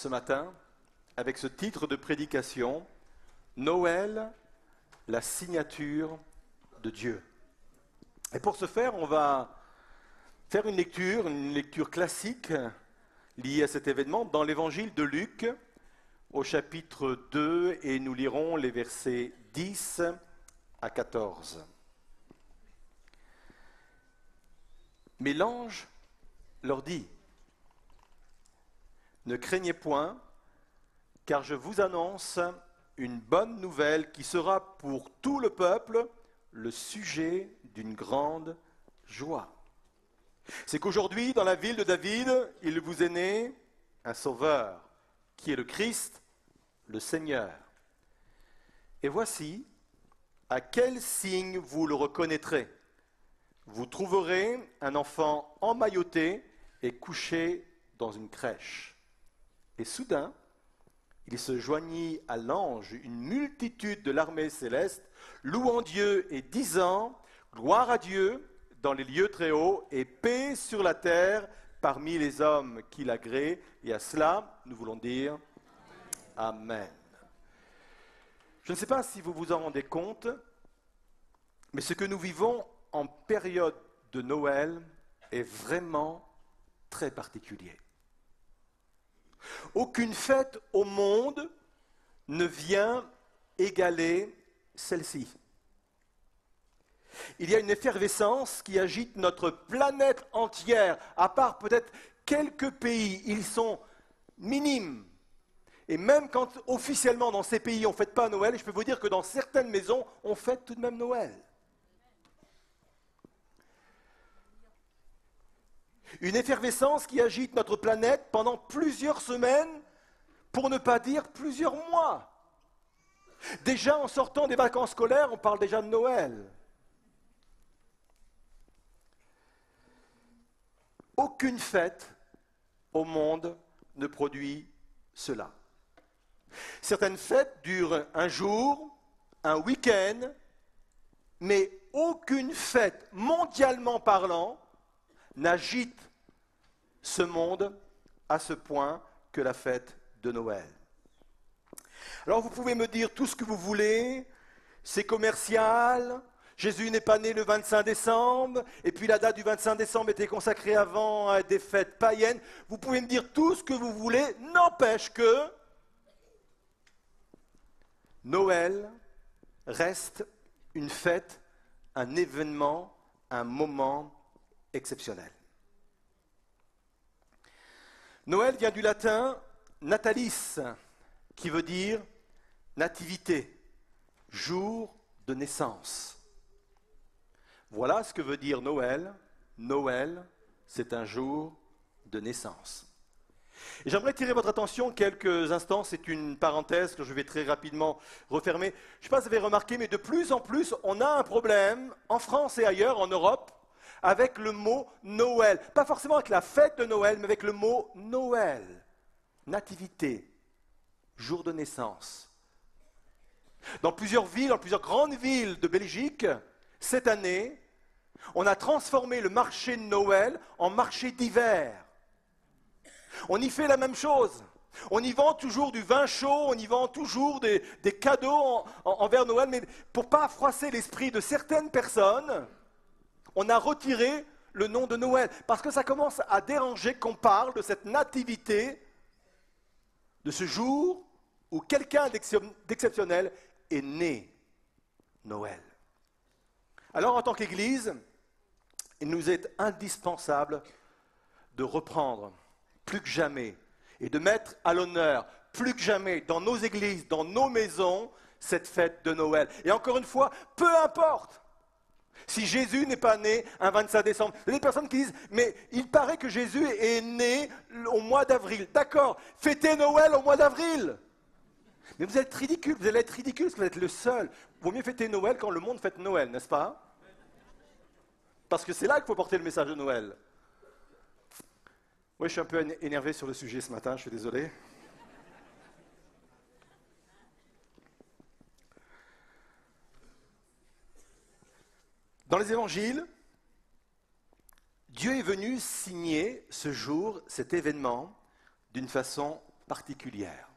ce matin avec ce titre de prédication, Noël, la signature de Dieu. Et pour ce faire, on va faire une lecture classique liée à cet événement dans l'évangile de Luc au chapitre 2 et nous lirons les versets 10 à 14. Mais l'ange leur dit, « Ne craignez point, car je vous annonce une bonne nouvelle qui sera pour tout le peuple le sujet d'une grande joie. C'est qu'aujourd'hui, dans la ville de David, il vous est né un sauveur, qui est le Christ, le Seigneur. Et voici, à quel signe vous le reconnaîtrez? Vous trouverez un enfant emmailloté et couché dans une crèche. » Et soudain, il se joignit à l'ange une multitude de l'armée céleste, louant Dieu et disant « Gloire à Dieu dans les lieux très hauts et paix sur la terre parmi les hommes qu'il agrée. » Et à cela, nous voulons dire Amen. Je ne sais pas si vous vous en rendez compte, mais ce que nous vivons en période de Noël est vraiment très particulier. Aucune fête au monde ne vient égaler celle-ci. Il y a une effervescence qui agite notre planète entière, à part peut-être quelques pays, ils sont minimes. Et même quand officiellement dans ces pays on ne fête pas Noël, je peux vous dire que dans certaines maisons, on fête tout de même Noël. Une effervescence qui agite notre planète pendant plusieurs semaines, pour ne pas dire plusieurs mois. Déjà en sortant des vacances scolaires, on parle déjà de Noël. Aucune fête au monde ne produit cela. Certaines fêtes durent un jour, un week-end, mais aucune fête, mondialement parlant, n'agite ce monde à ce point que la fête de Noël. Alors vous pouvez me dire tout ce que vous voulez, c'est commercial, Jésus n'est pas né le 25 décembre, et puis la date du 25 décembre était consacrée avant à des fêtes païennes. Vous pouvez me dire tout ce que vous voulez, n'empêche que Noël reste une fête, un événement, un moment exceptionnel. Noël vient du latin natalis, qui veut dire nativité, jour de naissance. Voilà ce que veut dire Noël. Noël, c'est un jour de naissance. Et j'aimerais attirer votre attention quelques instants, c'est une parenthèse que je vais très rapidement refermer. Je ne sais pas si vous avez remarqué, mais de plus en plus, on a un problème, en France et ailleurs, en Europe, avec le mot Noël. Pas forcément avec la fête de Noël, mais avec le mot Noël. Nativité, jour de naissance. Dans plusieurs villes, dans plusieurs grandes villes de Belgique, cette année, on a transformé le marché de Noël en marché d'hiver. On y fait la même chose. On y vend toujours du vin chaud, on y vend toujours des cadeaux envers Noël, mais pour ne pas froisser l'esprit de certaines personnes, on a retiré le nom de Noël, parce que ça commence à déranger qu'on parle de cette nativité, de ce jour où quelqu'un d'exceptionnel est né, Noël. Alors en tant qu'Église, il nous est indispensable de reprendre plus que jamais et de mettre à l'honneur plus que jamais dans nos églises, dans nos maisons, cette fête de Noël. Et encore une fois, peu importe si Jésus n'est pas né un 25 décembre. Il y a des personnes qui disent, mais il paraît que Jésus est né au mois d'avril. D'accord, fêtez Noël au mois d'avril. Mais vous êtes ridicule, vous allez être ridicule parce que vous êtes le seul. Il vaut mieux fêter Noël quand le monde fête Noël, n'est-ce pas? Parce que c'est là qu'il faut porter le message de Noël. Oui, je suis un peu énervé sur le sujet ce matin, je suis désolé. Dans les évangiles, Dieu est venu signer ce jour, cet événement, d'une façon particulière.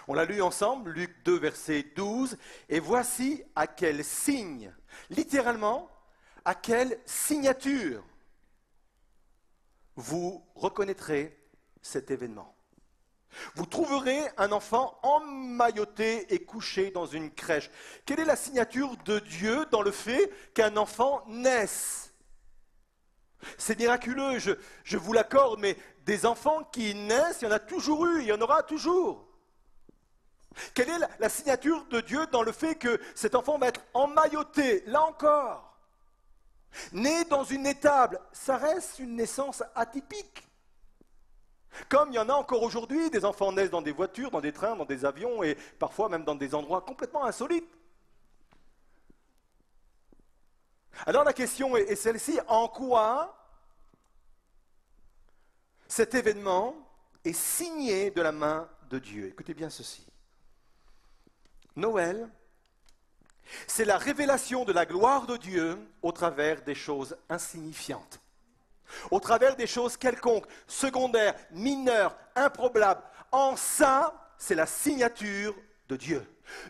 On l'a lu ensemble, Luc 2, verset 12, et voici à quel signe, littéralement, à quelle signature vous reconnaîtrez cet événement. Vous trouverez un enfant emmailloté et couché dans une crèche. Quelle est la signature de Dieu dans le fait qu'un enfant naisse? C'est miraculeux, je vous l'accorde, mais des enfants qui naissent, il y en a toujours eu, il y en aura toujours. Quelle est la signature de Dieu dans le fait que cet enfant va être emmailloté? Là encore, né dans une étable, ça reste une naissance atypique. Comme il y en a encore aujourd'hui, des enfants naissent dans des voitures, dans des trains, dans des avions et parfois même dans des endroits complètement insolites. Alors la question est celle-ci, en quoi cet événement est signé de la main de Dieu? Écoutez bien ceci. Noël, c'est la révélation de la gloire de Dieu au travers des choses insignifiantes. Au travers des choses quelconques, secondaires, mineures, improbables. En ça, c'est la signature de Dieu.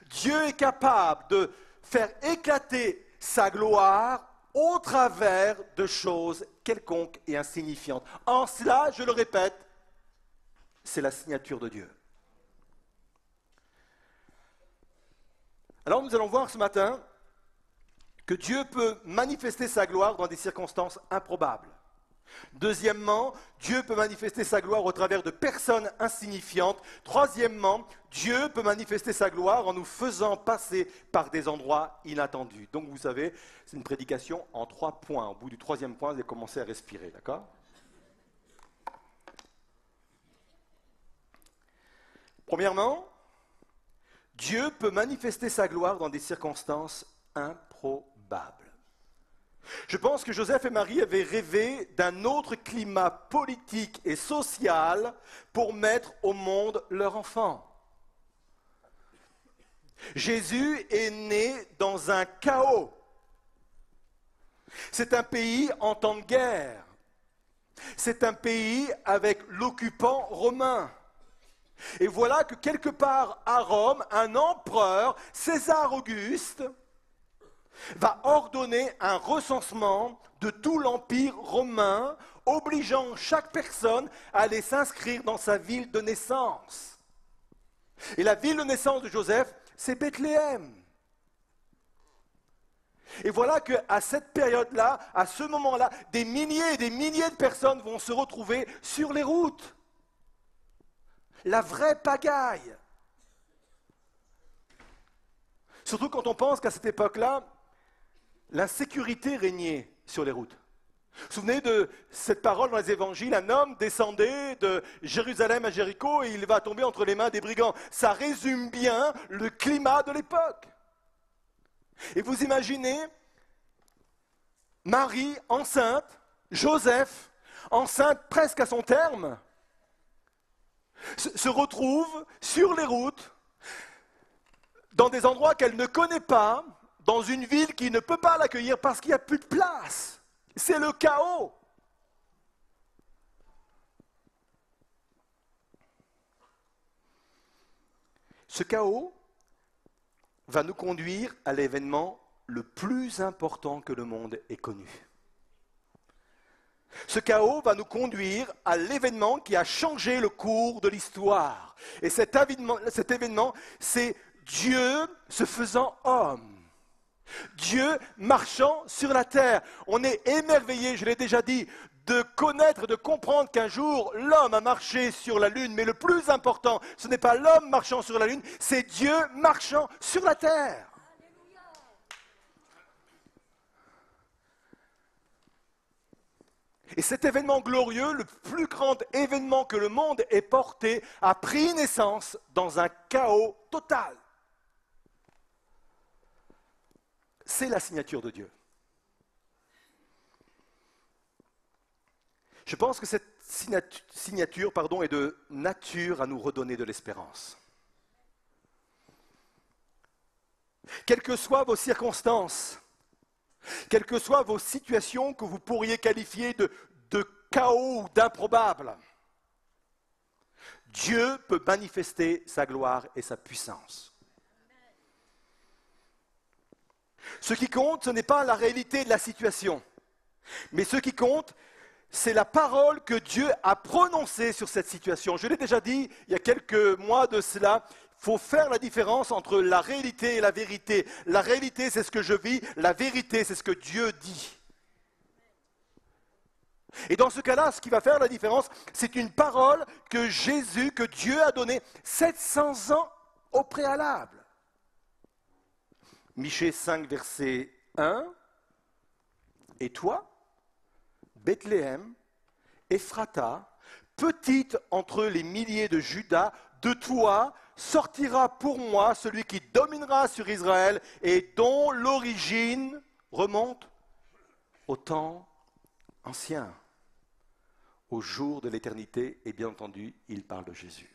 Dieu est capable de faire éclater sa gloire au travers de choses quelconques et insignifiantes. En cela, je le répète, c'est la signature de Dieu. Alors nous allons voir ce matin que Dieu peut manifester sa gloire dans des circonstances improbables. Deuxièmement, Dieu peut manifester sa gloire au travers de personnes insignifiantes. Troisièmement, Dieu peut manifester sa gloire en nous faisant passer par des endroits inattendus. Donc vous savez, c'est une prédication en 3 points. Au bout du 3e point, vous allez commencer à respirer, d'accord? Premièrement, Dieu peut manifester sa gloire dans des circonstances improbables. Je pense que Joseph et Marie avaient rêvé d'un autre climat politique et social pour mettre au monde leur enfant. Jésus est né dans un chaos. C'est un pays en temps de guerre. C'est un pays avec l'occupant romain. Et voilà que quelque part à Rome, un empereur, César Auguste, va ordonner un recensement de tout l'Empire romain, obligeant chaque personne à aller s'inscrire dans sa ville de naissance. Et la ville de naissance de Joseph, c'est Bethléem. Et voilà qu'à cette période-là, à ce moment-là, des milliers et des milliers de personnes vont se retrouver sur les routes. La vraie pagaille. Surtout quand on pense qu'à cette époque-là, l'insécurité régnait sur les routes. Vous vous souvenez de cette parole dans les évangiles, un homme descendait de Jérusalem à Jéricho et il va tomber entre les mains des brigands. Ça résume bien le climat de l'époque. Et vous imaginez Marie enceinte, Joseph enceinte presque à son terme, se retrouve sur les routes, dans des endroits qu'elle ne connaît pas, dans une ville qui ne peut pas l'accueillir parce qu'il n'y a plus de place. C'est le chaos. Ce chaos va nous conduire à l'événement le plus important que le monde ait connu. Ce chaos va nous conduire à l'événement qui a changé le cours de l'histoire. Et cet événement, c'est Dieu se faisant homme. Dieu marchant sur la terre. On est émerveillé, je l'ai déjà dit, de connaître, de comprendre qu'un jour, l'homme a marché sur la lune. Mais le plus important, ce n'est pas l'homme marchant sur la lune, c'est Dieu marchant sur la terre. Et cet événement glorieux, le plus grand événement que le monde ait porté, a pris naissance dans un chaos total. C'est la signature de Dieu. Je pense que cette signature est de nature à nous redonner de l'espérance. Quelles que soient vos circonstances, quelles que soient vos situations que vous pourriez qualifier de chaos ou d'improbables, Dieu peut manifester sa gloire et sa puissance. Ce qui compte, ce n'est pas la réalité de la situation, mais ce qui compte, c'est la parole que Dieu a prononcée sur cette situation. Je l'ai déjà dit il y a quelques mois de cela, il faut faire la différence entre la réalité et la vérité. La réalité, c'est ce que je vis, la vérité, c'est ce que Dieu dit. Et dans ce cas-là, ce qui va faire la différence, c'est une parole que Jésus, que Dieu a donnée 700 ans au préalable. Michée 5, verset 1. Et toi, Bethléem, Ephrata, petite entre les milliers de Juda, de toi sortira pour moi celui qui dominera sur Israël et dont l'origine remonte au temps ancien, au jour de l'éternité, et bien entendu, il parle de Jésus.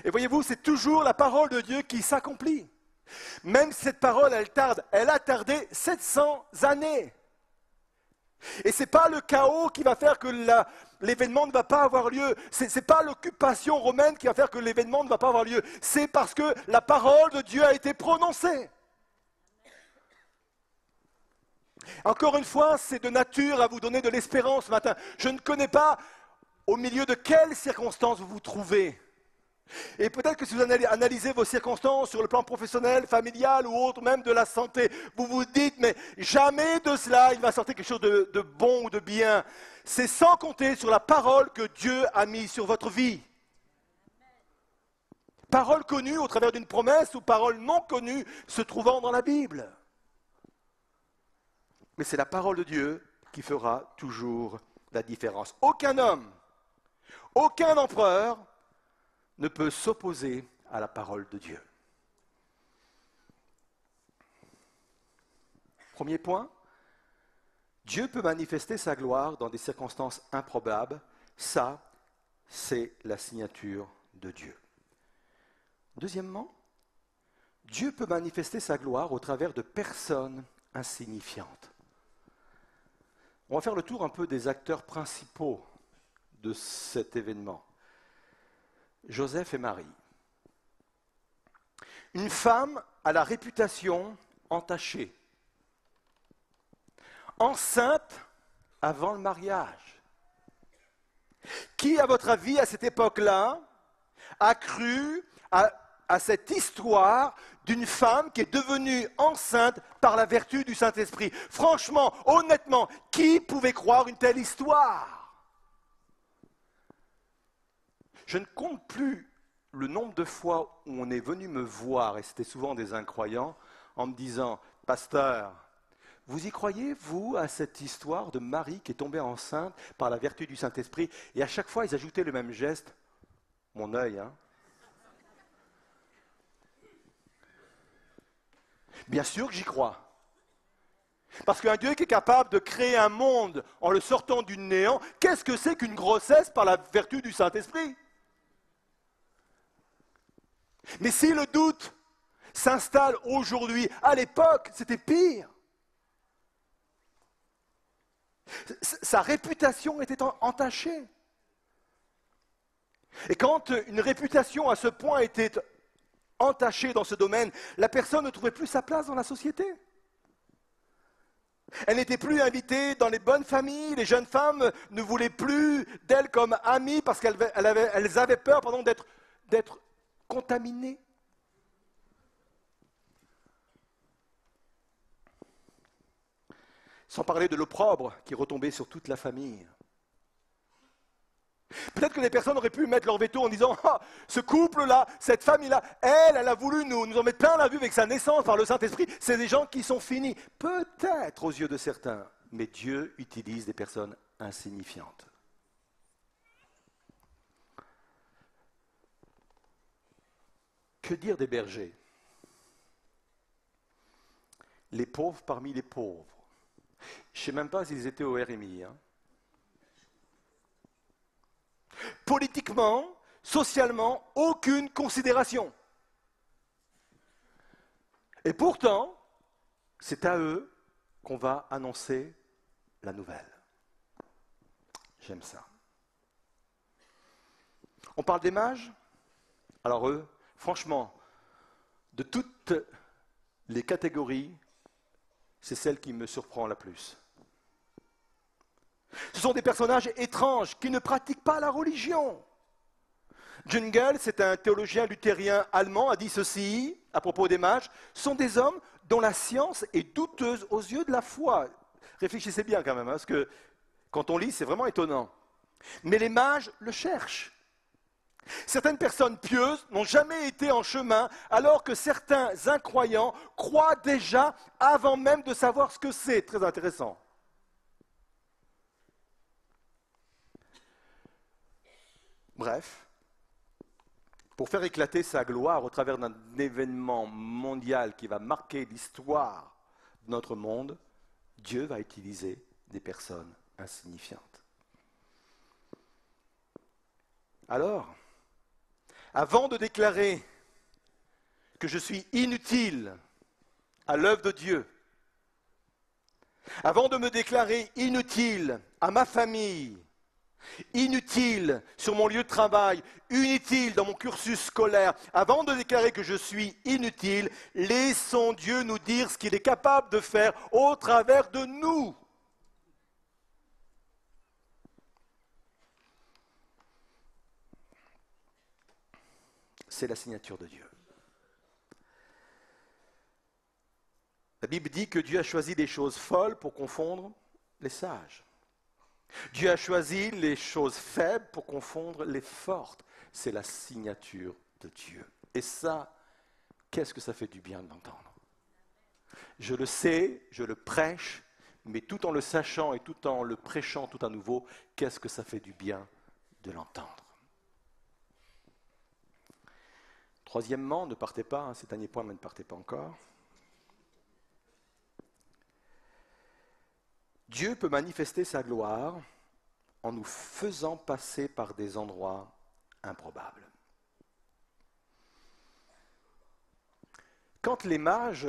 Et voyez-vous, c'est toujours la parole de Dieu qui s'accomplit. Même si cette parole, elle tarde, elle a tardé 700 années. Et ce n'est pas le chaos qui va faire que l'événement ne va pas avoir lieu. Ce n'est pas l'occupation romaine qui va faire que l'événement ne va pas avoir lieu. C'est parce que la parole de Dieu a été prononcée. Encore une fois, c'est de nature à vous donner de l'espérance ce matin. Je ne connais pas au milieu de quelles circonstances vous vous trouvez. Et peut-être que si vous analysez vos circonstances sur le plan professionnel, familial ou autre, même de la santé, vous vous dites, mais jamais de cela il va sortir quelque chose de bon ou de bien. C'est sans compter sur la parole que Dieu a mise sur votre vie. Parole connue au travers d'une promesse ou parole non connue se trouvant dans la Bible. Mais c'est la parole de Dieu qui fera toujours la différence. Aucun homme, aucun empereur ne peut s'opposer à la parole de Dieu. Premier point, Dieu peut manifester sa gloire dans des circonstances improbables. Ça, c'est la signature de Dieu. Deuxièmement, Dieu peut manifester sa gloire au travers de personnes insignifiantes. On va faire le tour un peu des acteurs principaux de cet événement. Joseph et Marie. Une femme à la réputation entachée, enceinte avant le mariage. Qui, à votre avis, à cette époque-là, a cru à cette histoire d'une femme qui est devenue enceinte par la vertu du Saint-Esprit? Franchement, honnêtement, qui pouvait croire une telle histoire? Je ne compte plus le nombre de fois où on est venu me voir, et c'était souvent des incroyants, en me disant, « Pasteur, vous y croyez, vous, à cette histoire de Marie qui est tombée enceinte par la vertu du Saint-Esprit ?» Et à chaque fois, ils ajoutaient le même geste, mon œil, hein. Bien sûr que j'y crois. Parce qu'un Dieu qui est capable de créer un monde en le sortant du néant, qu'est-ce que c'est qu'une grossesse par la vertu du Saint-Esprit? Mais si le doute s'installe aujourd'hui, à l'époque, c'était pire. Sa réputation était entachée. Et quand une réputation à ce point était entachée dans ce domaine, la personne ne trouvait plus sa place dans la société. Elle n'était plus invitée dans les bonnes familles, les jeunes femmes ne voulaient plus d'elle comme amie parce qu'elles avaient peur d'être contaminées. Sans parler de l'opprobre qui retombait sur toute la famille. Peut-être que les personnes auraient pu mettre leur veto en disant « Ah, ce couple-là, cette famille-là, elle a voulu nous en mettre plein la vue avec sa naissance par le Saint-Esprit. C'est des gens qui sont finis. » Peut-être aux yeux de certains, mais Dieu utilise des personnes insignifiantes. Que dire des bergers? Les pauvres parmi les pauvres. Je ne sais même pas s'ils étaient au RMI. Politiquement, socialement, aucune considération. Et pourtant, c'est à eux qu'on va annoncer la nouvelle. J'aime ça. On parle des mages? Alors eux, franchement, de toutes les catégories, c'est celle qui me surprend la plus. Ce sont des personnages étranges qui ne pratiquent pas la religion. Jungel, c'est un théologien luthérien allemand, a dit ceci à propos des mages, sont des hommes dont la science est douteuse aux yeux de la foi. Réfléchissez bien quand même, hein, parce que quand on lit, c'est vraiment étonnant. Mais les mages le cherchent. Certaines personnes pieuses n'ont jamais été en chemin, alors que certains incroyants croient déjà avant même de savoir ce que c'est. Très intéressant. Bref, pour faire éclater sa gloire au travers d'un événement mondial qui va marquer l'histoire de notre monde, Dieu va utiliser des personnes insignifiantes. Alors, avant de déclarer que je suis inutile à l'œuvre de Dieu, avant de me déclarer inutile à ma famille, inutile sur mon lieu de travail, inutile dans mon cursus scolaire, avant de déclarer que je suis inutile, laissons Dieu nous dire ce qu'il est capable de faire au travers de nous. C'est la signature de Dieu. La Bible dit que Dieu a choisi des choses folles pour confondre les sages. Dieu a choisi les choses faibles pour confondre les fortes. C'est la signature de Dieu. Et ça, qu'est-ce que ça fait du bien de l'entendre? Je le sais, je le prêche, mais tout en le sachant et tout en le prêchant tout à nouveau, qu'est-ce que ça fait du bien de l'entendre? Troisièmement, ne partez pas, c'est un dernier point, mais ne partez pas encore. Dieu peut manifester sa gloire en nous faisant passer par des endroits improbables. Quand les mages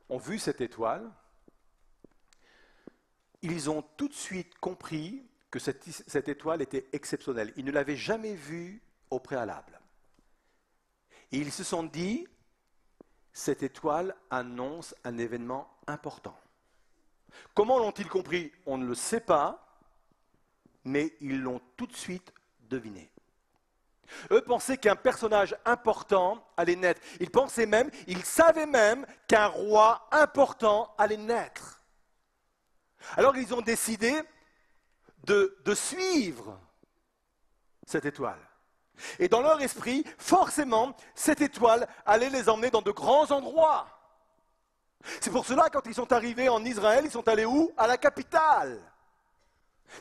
ont vu cette étoile, ils ont tout de suite compris que cette étoile était exceptionnelle. Ils ne l'avaient jamais vue au préalable. Et ils se sont dit, cette étoile annonce un événement important. Comment l'ont-ils compris? On ne le sait pas, mais ils l'ont tout de suite deviné. Eux pensaient qu'un personnage important allait naître. Ils savaient même qu'un roi important allait naître. Alors ils ont décidé de suivre cette étoile. Et dans leur esprit, forcément, cette étoile allait les emmener dans de grands endroits. C'est pour cela, quand ils sont arrivés en Israël, ils sont allés où? À la capitale.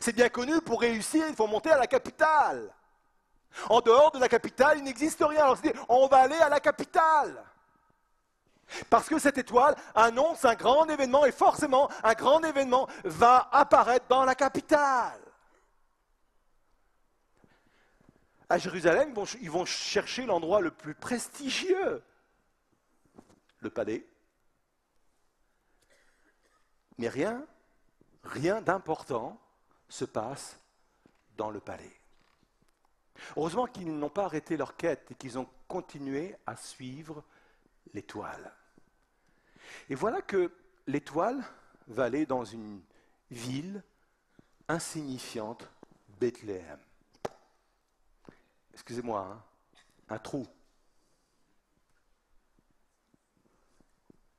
C'est bien connu, pour réussir, il faut monter à la capitale. En dehors de la capitale, il n'existe rien. Alors c'est dit, on va aller à la capitale. Parce que cette étoile annonce un grand événement, et forcément, un grand événement va apparaître dans la capitale. À Jérusalem, ils vont chercher l'endroit le plus prestigieux, le palais. Mais rien d'important se passe dans le palais. Heureusement qu'ils n'ont pas arrêté leur quête et qu'ils ont continué à suivre l'étoile. Et voilà que l'étoile va aller dans une ville insignifiante, Bethléem. Excusez-moi, hein, un trou.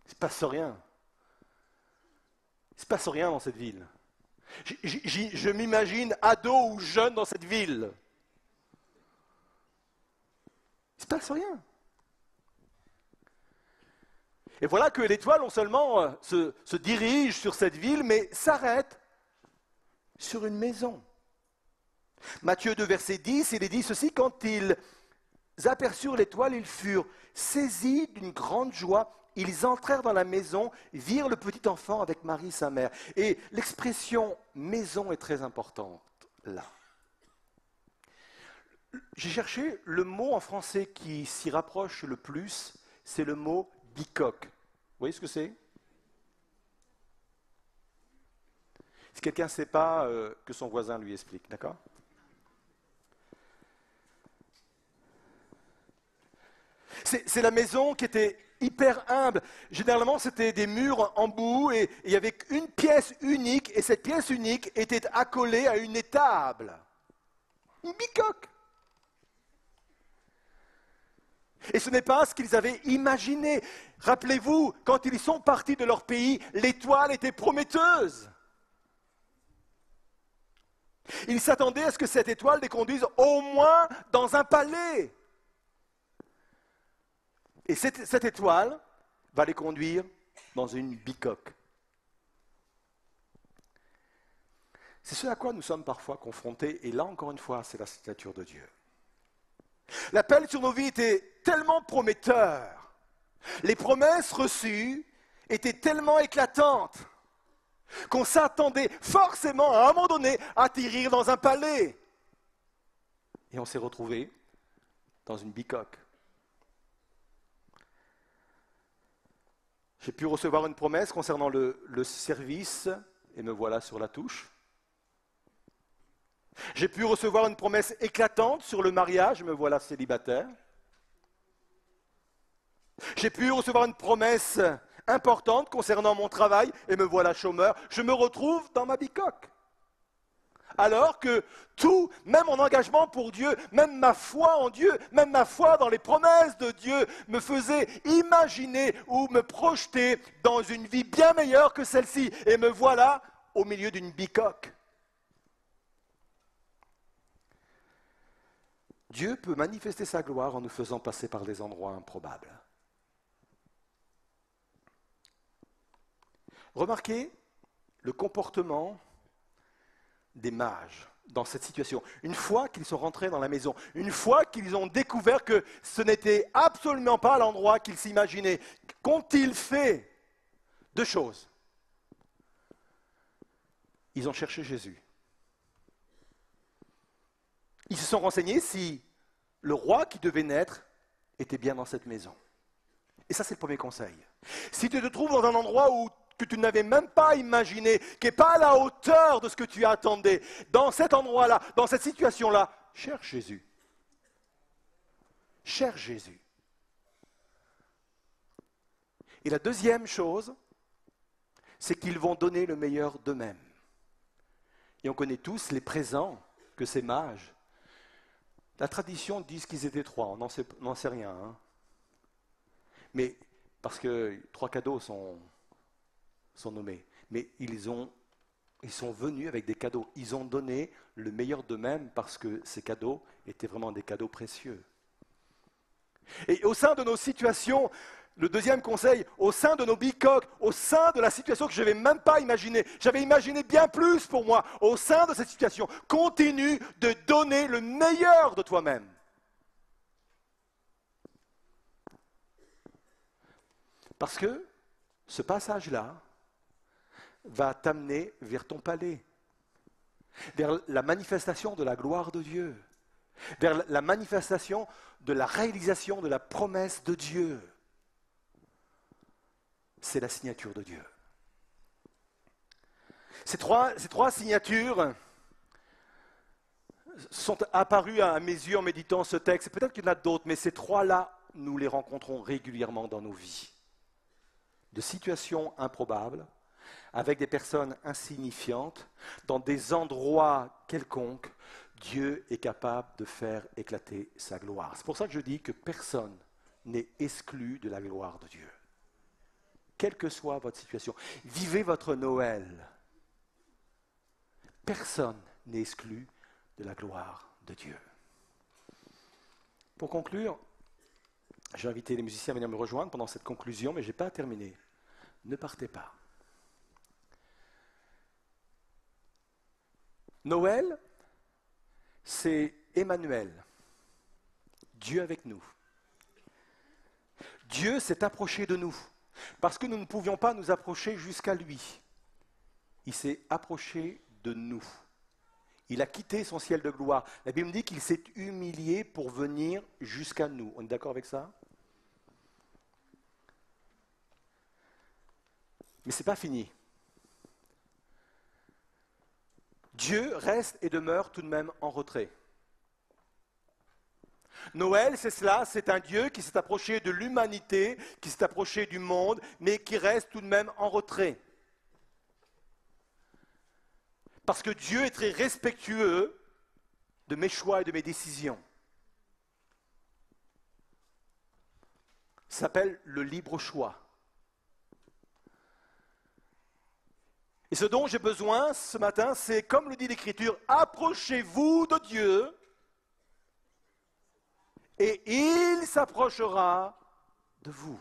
Il ne se passe rien. Il ne se passe rien dans cette ville. Je m'imagine ado ou jeune dans cette ville. Il ne se passe rien. Et voilà que l'étoile, non seulement se dirige sur cette ville, mais s'arrête sur une maison. Matthieu 2, verset 10, il est dit ceci, quand ils aperçurent l'étoile, ils furent saisis d'une grande joie. Ils entrèrent dans la maison, virent le petit enfant avec Marie, sa mère. Et l'expression maison est très importante là. J'ai cherché le mot en français qui s'y rapproche le plus, c'est le mot bicoque. Vous voyez ce que c'est? Si quelqu'un ne sait pas, que son voisin lui explique, d'accord? C'est la maison qui était hyper humble. Généralement, c'était des murs en boue et il y avait une pièce unique et cette pièce unique était accolée à une étable. Une bicoque. Et ce n'est pas ce qu'ils avaient imaginé. Rappelez-vous, quand ils sont partis de leur pays, l'étoile était prometteuse. Ils s'attendaient à ce que cette étoile les conduise au moins dans un palais. Et cette étoile va les conduire dans une bicoque. C'est ce à quoi nous sommes parfois confrontés, et là encore une fois, c'est la signature de Dieu. L'appel sur nos vies était tellement prometteur, les promesses reçues étaient tellement éclatantes, qu'on s'attendait forcément à un moment donné à atterrir dans un palais. Et on s'est retrouvé dans une bicoque. J'ai pu recevoir une promesse concernant le service, et me voilà sur la touche. J'ai pu recevoir une promesse éclatante sur le mariage, me voilà célibataire. J'ai pu recevoir une promesse importante concernant mon travail, et me voilà chômeur. Je me retrouve dans ma bicoque. Alors que tout, même mon engagement pour Dieu, même ma foi en Dieu, même ma foi dans les promesses de Dieu, me faisait imaginer ou me projeter dans une vie bien meilleure que celle-ci. Et me voilà au milieu d'une bicoque. Dieu peut manifester sa gloire en nous faisant passer par des endroits improbables. Remarquez le comportement des mages dans cette situation. Une fois qu'ils sont rentrés dans la maison, une fois qu'ils ont découvert que ce n'était absolument pas l'endroit qu'ils s'imaginaient, qu'ont-ils fait? Deux choses. Ils ont cherché Jésus. Ils se sont renseignés si le roi qui devait naître était bien dans cette maison. Et ça, c'est le premier conseil. Si tu te trouves dans un endroit que tu n'avais même pas imaginé, qui n'est pas à la hauteur de ce que tu attendais, dans cet endroit-là, dans cette situation-là, cherche Jésus. Cherche Jésus. Et la deuxième chose, c'est qu'ils vont donner le meilleur d'eux-mêmes. Et on connaît tous les présents que ces mages. La tradition dit qu'ils étaient trois, on n'en sait rien. Hein. Mais, parce que 3 cadeaux sont nommés. Mais ils sont venus avec des cadeaux. Ils ont donné le meilleur d'eux-mêmes parce que ces cadeaux étaient vraiment des cadeaux précieux. Et au sein de nos situations, le deuxième conseil, au sein de nos bicoques, au sein de la situation que je n'avais même pas imaginée, j'avais imaginé bien plus pour moi, au sein de cette situation, continue de donner le meilleur de toi-même. Parce que ce passage-là va t'amener vers ton palais, vers la manifestation de la gloire de Dieu, vers la manifestation de la réalisation de la promesse de Dieu. C'est la signature de Dieu. Ces trois signatures sont apparues à mes yeux en méditant ce texte. Peut-être qu'il y en a d'autres, mais ces trois-là, nous les rencontrons régulièrement dans nos vies. De situations improbables, avec des personnes insignifiantes, dans des endroits quelconques, Dieu est capable de faire éclater sa gloire. C'est pour ça que je dis que personne n'est exclu de la gloire de Dieu. Quelle que soit votre situation, vivez votre Noël. Personne n'est exclu de la gloire de Dieu. Pour conclure, j'ai invité les musiciens à venir me rejoindre pendant cette conclusion, mais je n'ai pas terminé. Ne partez pas. Noël, c'est Emmanuel, Dieu avec nous. Dieu s'est approché de nous, parce que nous ne pouvions pas nous approcher jusqu'à lui. Il s'est approché de nous. Il a quitté son ciel de gloire. La Bible dit qu'il s'est humilié pour venir jusqu'à nous. On est d'accord avec ça? Mais ce n'est pas fini. Dieu reste et demeure tout de même en retrait. Noël, c'est cela, c'est un Dieu qui s'est approché de l'humanité, qui s'est approché du monde, mais qui reste tout de même en retrait. Parce que Dieu est très respectueux de mes choix et de mes décisions. Ça s'appelle le libre choix. Et ce dont j'ai besoin ce matin, c'est, comme le dit l'Écriture, approchez-vous de Dieu et il s'approchera de vous.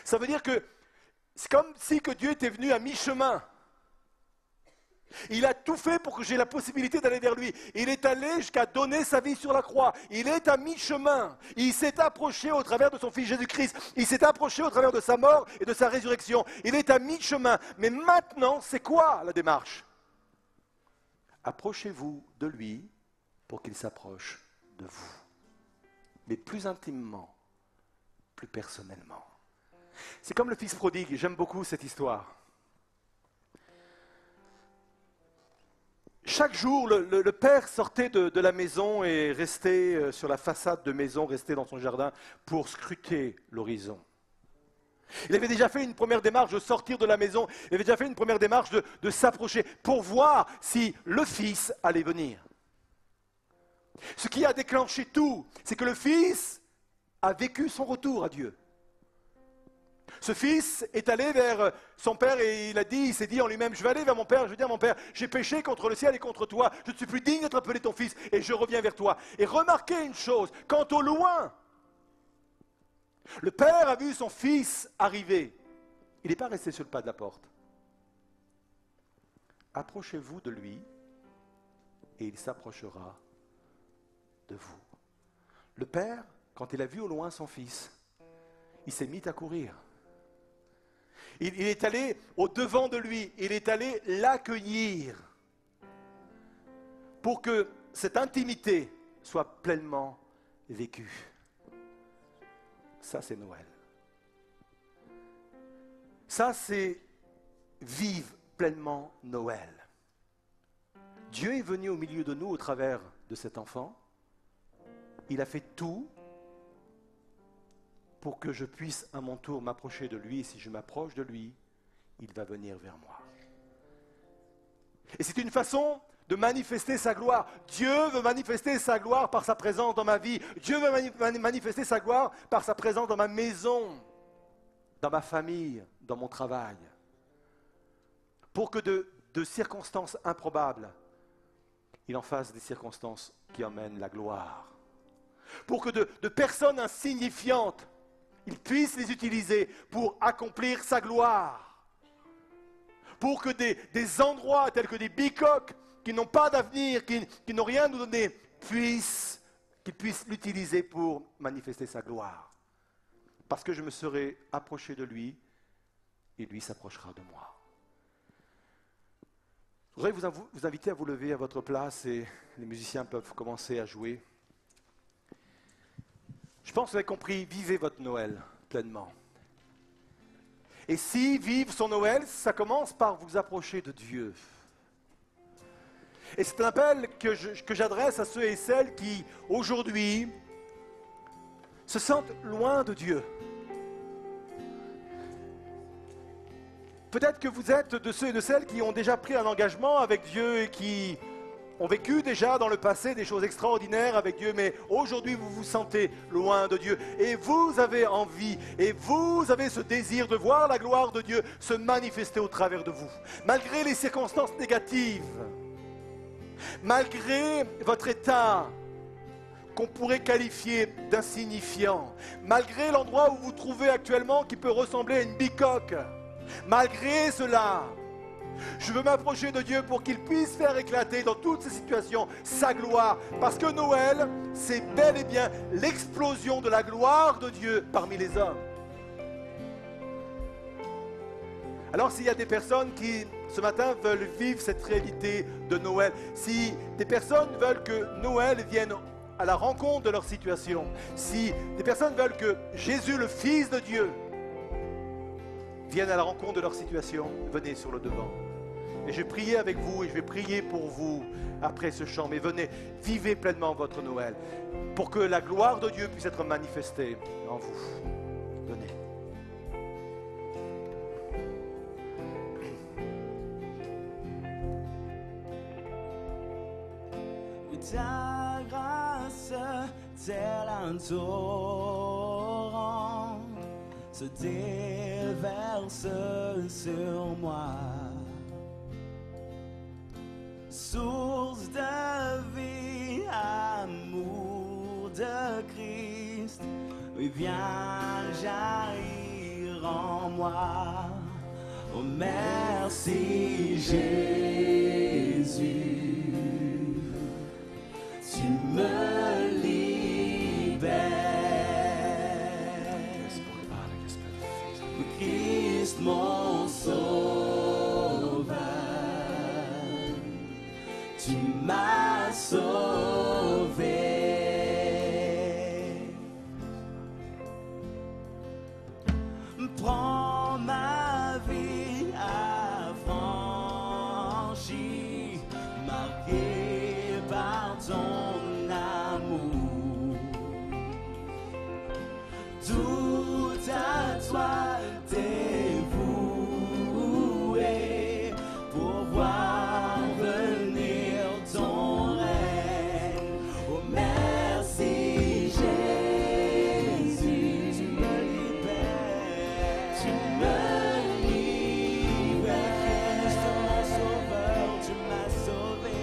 Ça veut dire que c'est comme si que Dieu était venu à mi-chemin. Il a tout fait pour que j'ai la possibilité d'aller vers lui. Il est allé jusqu'à donner sa vie sur la croix. Il est à mi-chemin. Il s'est approché au travers de son Fils Jésus-Christ. Il s'est approché au travers de sa mort et de sa résurrection. Il est à mi-chemin. Mais maintenant, c'est quoi la démarche? Approchez-vous de lui pour qu'il s'approche de vous. Mais plus intimement, plus personnellement. C'est comme le Fils prodigue. J'aime beaucoup cette histoire. Chaque jour, le père sortait de la maison et restait sur la façade de maison, restait dans son jardin pour scruter l'horizon. Il avait déjà fait une première démarche de sortir de la maison, il avait déjà fait une première démarche de s'approcher pour voir si le fils allait venir. Ce qui a déclenché tout, c'est que le fils a vécu son retour à Dieu. Ce fils est allé vers son père et il s'est dit en lui-même, je vais aller vers mon père, je vais dire à mon père, j'ai péché contre le ciel et contre toi, je ne suis plus digne d'être appelé ton fils et je reviens vers toi. Et remarquez une chose, quand au loin, le père a vu son fils arriver, il n'est pas resté sur le pas de la porte. Approchez-vous de lui et il s'approchera de vous. Le père, quand il a vu au loin son fils, il s'est mis à courir. Il est allé au-devant de lui, il est allé l'accueillir pour que cette intimité soit pleinement vécue. Ça, c'est Noël. Ça, c'est vivre pleinement Noël. Dieu est venu au milieu de nous au travers de cet enfant. Il a fait tout pour que je puisse à mon tour m'approcher de lui. Et si je m'approche de lui, il va venir vers moi. Et c'est une façon de manifester sa gloire. Dieu veut manifester sa gloire par sa présence dans ma vie. Dieu veut manifester sa gloire par sa présence dans ma maison, dans ma famille, dans mon travail. Pour que de circonstances improbables, il en fasse des circonstances qui emmènent la gloire. Pour que de personnes insignifiantes, il puisse les utiliser pour accomplir sa gloire. Pour que des endroits tels que des bicoques qui n'ont pas d'avenir, qui n'ont rien à nous donner, qu'ils puissent l'utiliser pour manifester sa gloire. Parce que je me serai approché de lui et lui s'approchera de moi. Je voudrais vous inviter à vous lever à votre place et les musiciens peuvent commencer à jouer. Je pense que vous avez compris, vivez votre Noël pleinement. Et si vivre son Noël, ça commence par vous approcher de Dieu. Et c'est un appel que j'adresse à ceux et celles qui, aujourd'hui, se sentent loin de Dieu. Peut-être que vous êtes de ceux et de celles qui ont déjà pris un engagement avec Dieu et qui ont vécu déjà dans le passé des choses extraordinaires avec Dieu, mais aujourd'hui vous vous sentez loin de Dieu et vous avez envie et vous avez ce désir de voir la gloire de Dieu se manifester au travers de vous. Malgré les circonstances négatives, malgré votre état qu'on pourrait qualifier d'insignifiant, malgré l'endroit où vous vous trouvez actuellement qui peut ressembler à une bicoque, malgré cela, je veux m'approcher de Dieu pour qu'il puisse faire éclater dans toutes ces situations sa gloire. Parce que Noël, c'est bel et bien l'explosion de la gloire de Dieu parmi les hommes. Alors s'il y a des personnes qui, ce matin, veulent vivre cette réalité de Noël, si des personnes veulent que Noël vienne à la rencontre de leur situation, si des personnes veulent que Jésus, le Fils de Dieu, vienne à la rencontre de leur situation, venez sur le devant. Et je vais prier avec vous et je vais prier pour vous après ce chant. Mais venez, vivez pleinement votre Noël pour que la gloire de Dieu puisse être manifestée en vous. Venez. Ta grâce, tel un torrent, se déverse sur moi. Source de vie, amour de Christ, oui, viens jaillir en moi. Oh, merci Jésus. Tu me libères, Christ mon sauveur, tu m'as sauvé. Prends ma vie affranchie, marquée par ton amour. Tout à toi t'es voué pour voir venir ton règne. Oh, merci Jésus, tu me libères, tu me libères. Christ mon sauveur, tu m'as sauvé.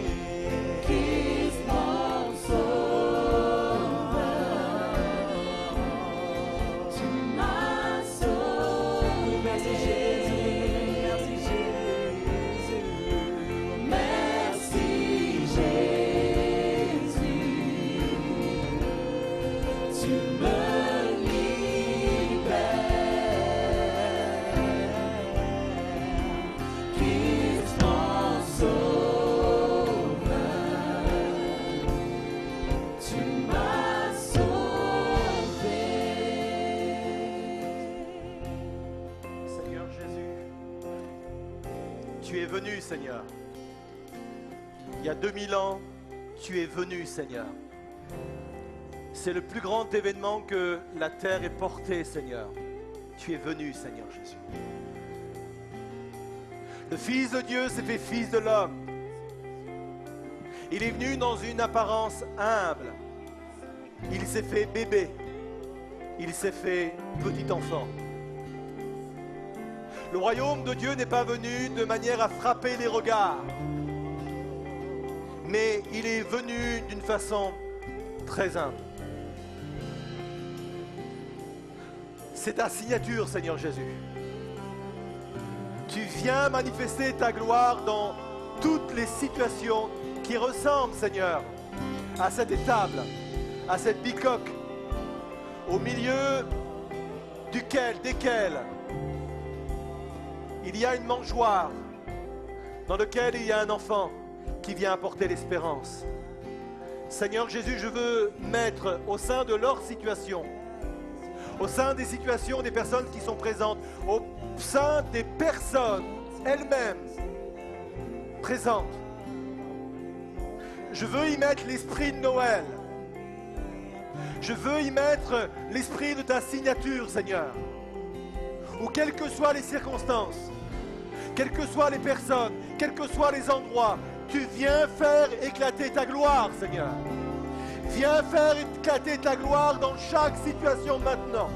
Christ mon sauveur, tu m'as sauvé. Merci Jésus, merci Jésus, merci Jésus, tu me libères. Christ mon sauveur, tu m'as sauvé. Seigneur Jésus, tu es venu, Seigneur. Il y a 2000 ans, tu es venu, Seigneur. C'est le plus grand événement que la terre ait porté, Seigneur. Tu es venu, Seigneur Jésus. Le Fils de Dieu s'est fait Fils de l'homme. Il est venu dans une apparence humble. Il s'est fait bébé. Il s'est fait petit enfant. Le royaume de Dieu n'est pas venu de manière à frapper les regards, mais il est venu d'une façon très humble. C'est ta signature, Seigneur Jésus. Tu viens manifester ta gloire dans toutes les situations qui ressemblent, Seigneur, à cette étable, à cette bicoque, au milieu desquelles il y a une mangeoire dans laquelle il y a un enfant qui vient apporter l'espérance. Seigneur Jésus, je veux mettre au sein de leur situation, au sein des situations des personnes qui sont présentes, au sein des personnes elles-mêmes présentes, je veux y mettre l'esprit de Noël. Je veux y mettre l'esprit de ta signature, Seigneur. Où quelles que soient les circonstances, quelles que soient les personnes, quels que soient les endroits, tu viens faire éclater ta gloire, Seigneur. Viens faire éclater ta gloire dans chaque situation maintenant.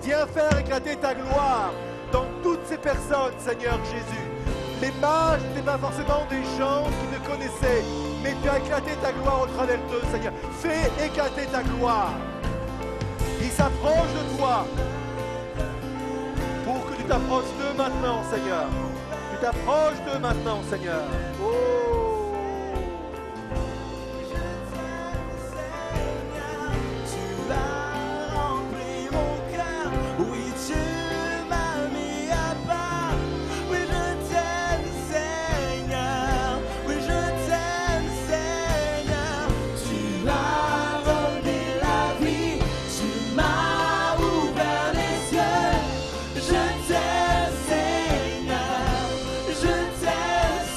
Viens faire éclater ta gloire dans toutes ces personnes, Seigneur Jésus. Les mages n'étaient pas forcément des gens qui te connaissaient, mais tu as éclaté ta gloire au travers d'eux, Seigneur. Fais éclater ta gloire. Ils s'approchent de toi pour que tu t'approches d'eux maintenant, Seigneur. Tu t'approches d'eux maintenant, Seigneur. Oh! Je t'aime, Seigneur, je t'aime,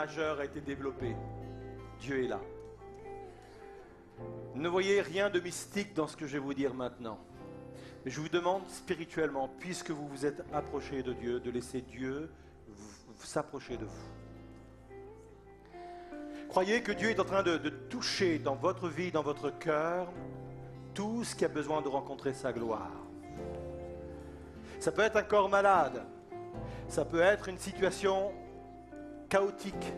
majeur a été développé. Dieu est là. Ne voyez rien de mystique dans ce que je vais vous dire maintenant. Mais je vous demande spirituellement, puisque vous vous êtes approchés de Dieu, de laisser Dieu s'approcher de vous. Croyez que Dieu est en train de toucher dans votre vie, dans votre cœur, tout ce qui a besoin de rencontrer sa gloire. Ça peut être un corps malade, ça peut être une situation chaotique,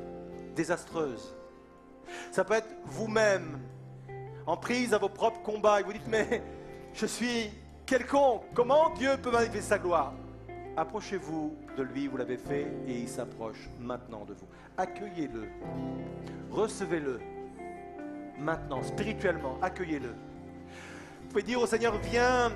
désastreuse. Ça peut être vous-même, en prise à vos propres combats, et vous dites, mais je suis quelconque, comment Dieu peut manifester sa gloire? Approchez-vous de lui, vous l'avez fait, et il s'approche maintenant de vous. Accueillez-le, recevez-le, maintenant, spirituellement, accueillez-le. Vous pouvez dire au Seigneur, viens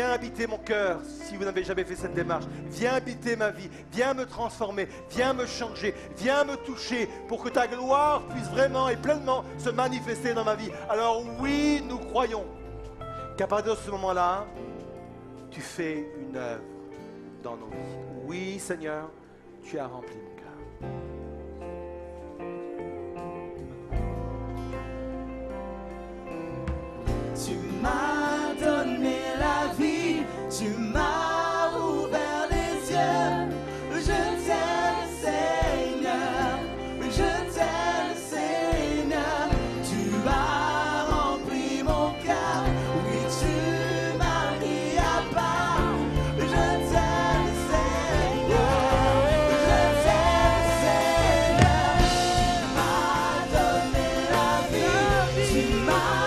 habiter mon cœur, si vous n'avez jamais fait cette démarche. Viens habiter ma vie, viens me transformer, viens me changer, viens me toucher, pour que ta gloire puisse vraiment et pleinement se manifester dans ma vie. Alors oui, nous croyons qu'à partir de ce moment-là, tu fais une œuvre dans nos vies. Oui, Seigneur, tu as rempli mon cœur. Tu m'as donné la vie, tu m'as ouvert les yeux. Je t'aime, Seigneur, je t'aime, Seigneur. Tu as rempli mon cœur, oui, tu m'as mis à part. Je t'aime, Seigneur, je t'aime, Seigneur. Tu m'as donné la vie, tu m'as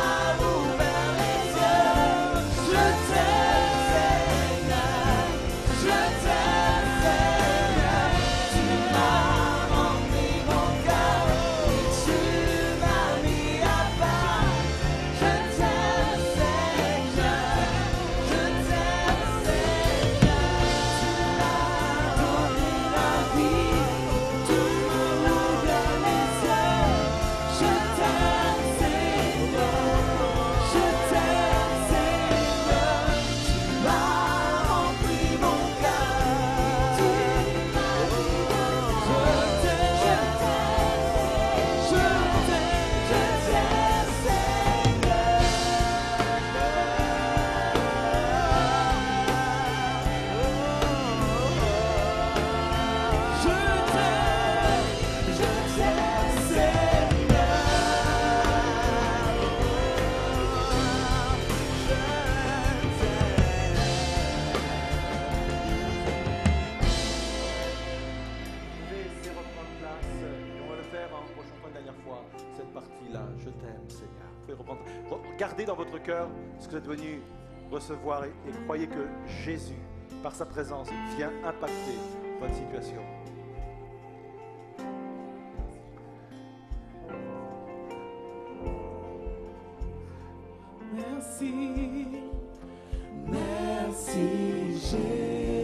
Gardez dans votre cœur ce que vous êtes venu recevoir et croyez que Jésus, par sa présence, vient impacter votre situation. Merci, merci Jésus.